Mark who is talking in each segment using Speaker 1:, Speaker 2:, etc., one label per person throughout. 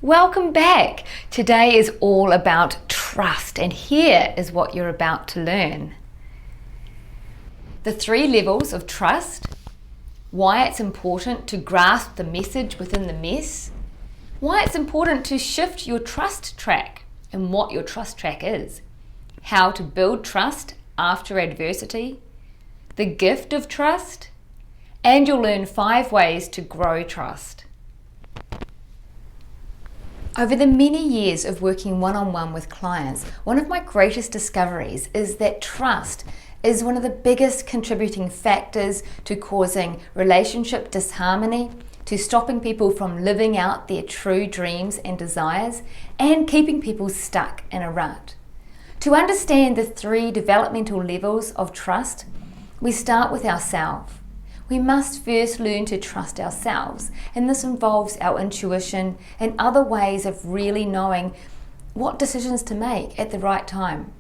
Speaker 1: Welcome back. Today is all about trust, and here is what you're about to learn. The 3 levels of trust, why it's important to grasp the message within the mess, why it's important to shift your trust track and what your trust track is, how to build trust after adversity, the gift of trust, and you'll learn 5 ways to grow trust. Over the many years of working one-on-one with clients, one of my greatest discoveries is that trust is one of the biggest contributing factors to causing relationship disharmony, to stopping people from living out their true dreams and desires, and keeping people stuck in a rut. To understand the 3 developmental levels of trust, we start with ourselves. We must first learn to trust ourselves, and this involves our intuition and other ways of really knowing what decisions to make at the right time.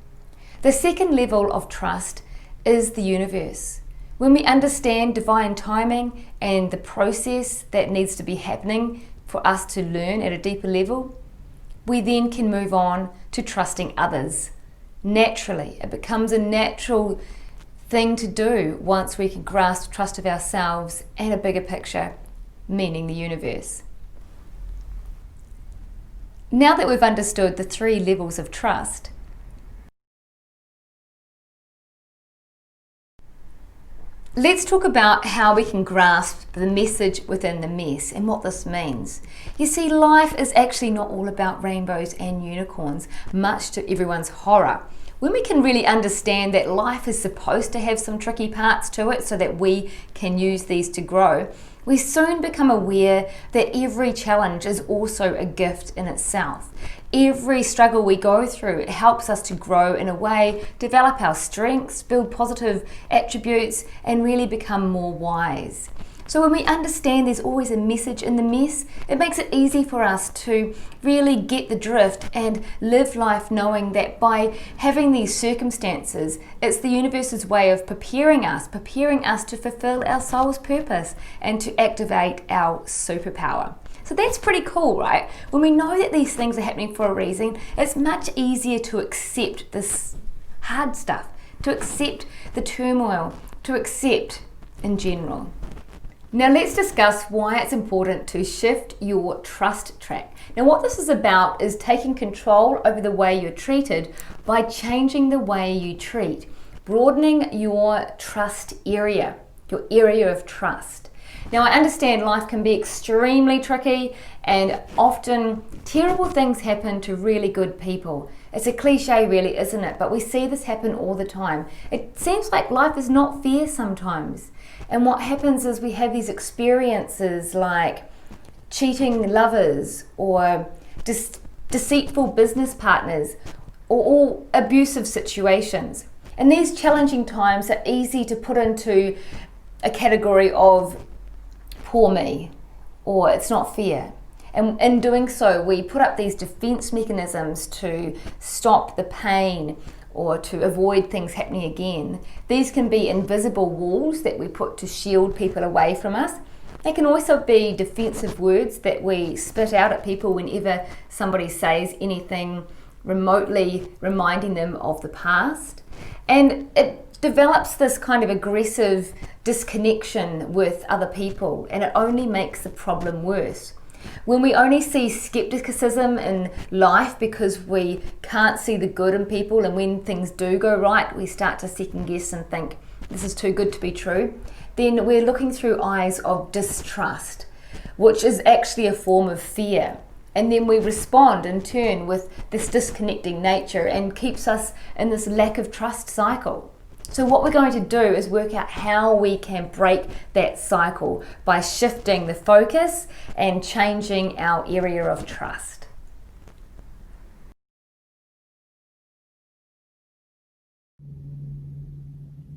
Speaker 1: The second level of trust is the universe. When we understand divine timing and the process that needs to be happening for us to learn at a deeper level, we then can move on to trusting others. Naturally, it becomes a natural thing to do once we can grasp trust of ourselves and a bigger picture, meaning the universe. Now that we've understood the 3 levels of trust, let's talk about how we can grasp the message within the mess and what this means. You see, life is actually not all about rainbows and unicorns, much to everyone's horror. When we can really understand that life is supposed to have some tricky parts to it so that we can use these to grow, we soon become aware that every challenge is also a gift in itself. Every struggle we go through, it helps us to grow in a way, develop our strengths, build positive attributes, and really become more wise. So when we understand there's always a message in the mess, it makes it easy for us to really get the drift and live life knowing that by having these circumstances, it's the universe's way of preparing us to fulfill our soul's purpose and to activate our superpower. So that's pretty cool, right? When we know that these things are happening for a reason, it's much easier to accept this hard stuff, to accept the turmoil, to accept in general. Now let's discuss why it's important to shift your trust track. Now what this is about is taking control over the way you're treated by changing the way you treat, broadening your trust area, your area of trust. Now I understand life can be extremely tricky and often terrible things happen to really good people. It's a cliche really, isn't it? But we see this happen all the time. It seems like life is not fair sometimes. And what happens is we have these experiences like cheating lovers or deceitful business partners or abusive situations. And these challenging times are easy to put into a category of poor me or it's not fair. And in doing so, we put up these defense mechanisms to stop the pain or to avoid things happening again. These can be invisible walls that we put to shield people away from us. They can also be defensive words that we spit out at people whenever somebody says anything remotely reminding them of the past. And it develops this kind of aggressive disconnection with other people, and it only makes the problem worse. When we only see skepticism in life because we can't see the good in people, and when things do go right, we start to second guess and think this is too good to be true, then we're looking through eyes of distrust, which is actually a form of fear. And then we respond in turn with this disconnecting nature and keeps us in this lack of trust cycle. So what we're going to do is work out how we can break that cycle by shifting the focus and changing our area of trust.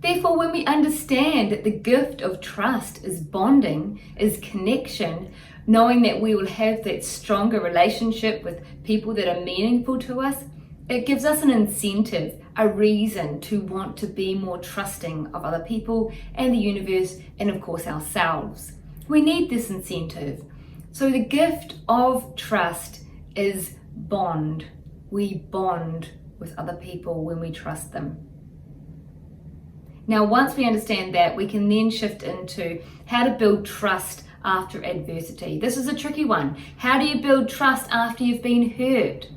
Speaker 1: Therefore, when we understand that the gift of trust is bonding, is connection, knowing that we will have that stronger relationship with people that are meaningful to us, it gives us an incentive, a reason to want to be more trusting of other people and the universe and of course ourselves. We need this incentive. So the gift of trust is bond. We bond with other people when we trust them. Now, once we understand that, we can then shift into how to build trust after adversity. This is a tricky one. How do you build trust after you've been hurt?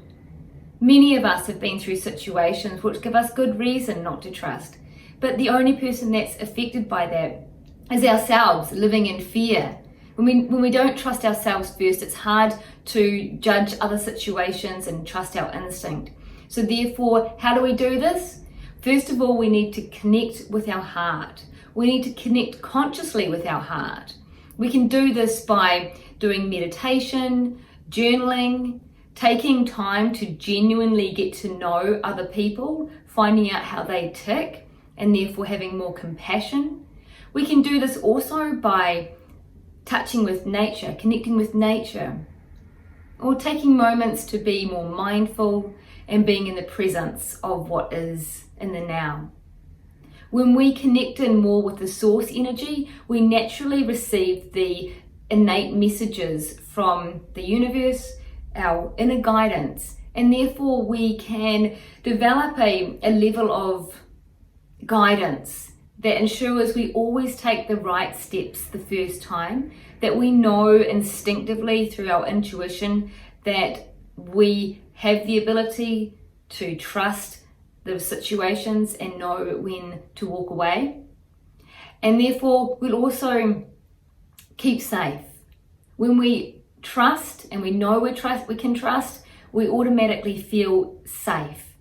Speaker 1: Many of us have been through situations which give us good reason not to trust, but the only person that's affected by that is ourselves, living in fear. When we don't trust ourselves first, it's hard to judge other situations and trust our instinct. So therefore, how do we do this? First of all, we need to connect with our heart. We need to connect consciously with our heart. We can do this by doing meditation, journaling, taking time to genuinely get to know other people, finding out how they tick, and therefore having more compassion. We can do this also by touching with nature, connecting with nature, or taking moments to be more mindful and being in the presence of what is in the now. When we connect in more with the source energy, we naturally receive the innate messages from the universe, our inner guidance, and therefore we can develop a level of guidance that ensures we always take the right steps the first time, that we know instinctively through our intuition that we have the ability to trust the situations and know when to walk away. And therefore we'll also keep safe. When we trust and we know we can trust, we automatically feel safe.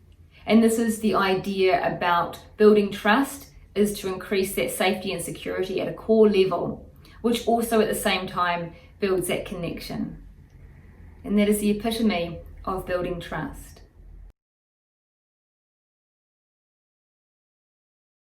Speaker 1: And this is the idea about building trust, is to increase that safety and security at a core level, which also at the same time builds that connection. And that is the epitome of building trust.